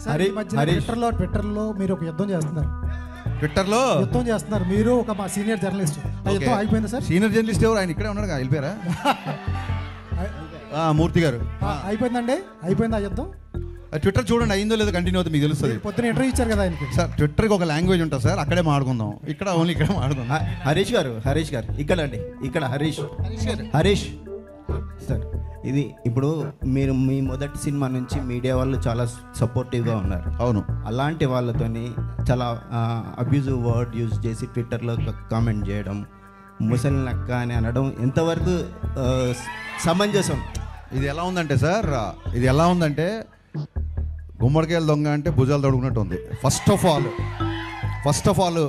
ట్విట్టర్లో మీరు ఒక యుద్ధం చేస్తున్నారు. యుద్ధం చేస్తున్నారు మీరు, ఒక మా సీనియర్ జర్నలిస్ట్. యుద్ధం అయిపోయిందా సార్? సీనియర్ జర్నలిస్ట్ ఎవరు? ఆయన ఇక్కడే ఉన్నాడు, వెళ్ళిపోయారా? మూర్తి గారు అయిపోయిందండి, అయిపోయింది ఆ యుద్ధం. ట్విట్టర్ చూడండి, అయిందో లేదో కంటిన్యూ అవుతుంది, మీకు తెలుస్తుంది. పొద్దున ఇంటర్వ్యూ ఇచ్చారు కదా ఆయనకి. సార్ ట్విట్టర్కి ఒక లాంగ్వేజ్ ఉంటుంది సార్, అక్కడే మాట్లాడుకుందాం, ఇక్కడ ఓన్లీ ఇక్కడే మాట్లాడుకుందాం. హరీష్ గారు ఇక్కడ అండి, ఇక్కడ హరీష్ సార్, ఇది ఇప్పుడు మీరు మీ మొదటి సినిమా నుంచి మీడియా వాళ్ళు చాలా సపోర్టివ్గా ఉన్నారు. అవును. అలాంటి వాళ్ళతోని చాలా అబ్యూజివ్ వర్డ్ యూజ్ చేసి ట్విట్టర్లో కామెంట్ చేయడం, ముసలి నక్క అని అనడం ఎంతవరకు సమంజసం? ఇది ఎలా ఉందంటే సార్, ఇది ఎలా ఉందంటే గుమ్మడికాయలు దొంగ అంటే భుజాలు తడుగునట్టు ఉంది. ఫస్ట్ ఆఫ్ ఆల్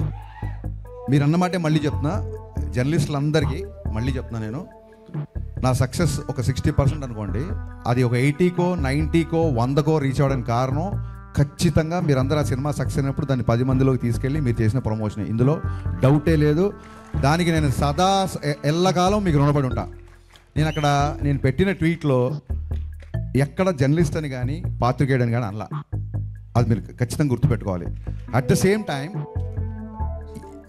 మీరు అన్నమాటే మళ్ళీ చెప్తున్నా, జర్నలిస్టులందరికీ మళ్ళీ చెప్తున్నా, నేను నా సక్సెస్ ఒక 60% అనుకోండి, అది ఒక 80కో 90కో 100కో రీచ్ అవ్వడానికి కారణం ఖచ్చితంగా మీరందరూ ఆ సినిమా సక్సెస్ అయినప్పుడు దాన్ని 10 మందిలోకి తీసుకెళ్ళి మీరు చేసిన ప్రమోషన్, ఇందులో డౌటే లేదు. దానికి నేను సదా ఎల్లకాలం మీకు రుణపడి ఉంటా. నేను పెట్టిన ట్వీట్లో ఎక్కడ జర్నలిస్ట్ అని కానీ పాత్రికేయుడు అని కానీ అనలా, అది మీరు ఖచ్చితంగా గుర్తుపెట్టుకోవాలి. అట్ ద సేమ్ టైం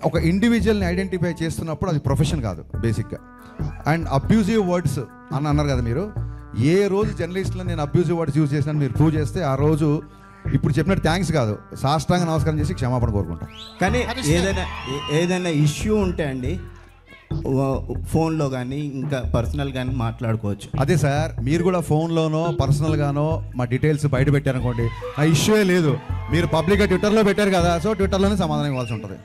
ఒక ఇండివిజువల్ని ఐడెంటిఫై చేస్తున్నప్పుడు అది ప్రొఫెషన్ కాదు బేసిక్గా. అండ్ అబ్యూజివ్ వర్డ్స్ అని అన్నారు కదా మీరు, ఏ రోజు జర్నలిస్ట్లో నేను అబ్యూజివ్ వర్డ్స్ యూజ్ చేసినా మీరు ప్రూవ్ చేస్తే ఆ రోజు ఇప్పుడు చెప్పినట్టు థ్యాంక్స్ కాదు, సాష్టాంగ నమస్కారం చేసి క్షమాపణ కోరుకుంటాం. కానీ ఏదైనా ఇష్యూ ఉంటే అండి ఫోన్లో కానీ ఇంకా పర్సనల్ కానీ మాట్లాడుకోవచ్చు. అదే సార్, మీరు కూడా ఫోన్లోనో పర్సనల్గానో మా డీటెయిల్స్ బయట పెట్టారనుకోండి, ఆ ఇష్యూ లేదు. మీరు పబ్లిక్గా ట్విట్టర్లో పెట్టారు కదా, సో ట్విట్టర్లోనే సమాధానం ఇవ్వాల్సి ఉంటుంది.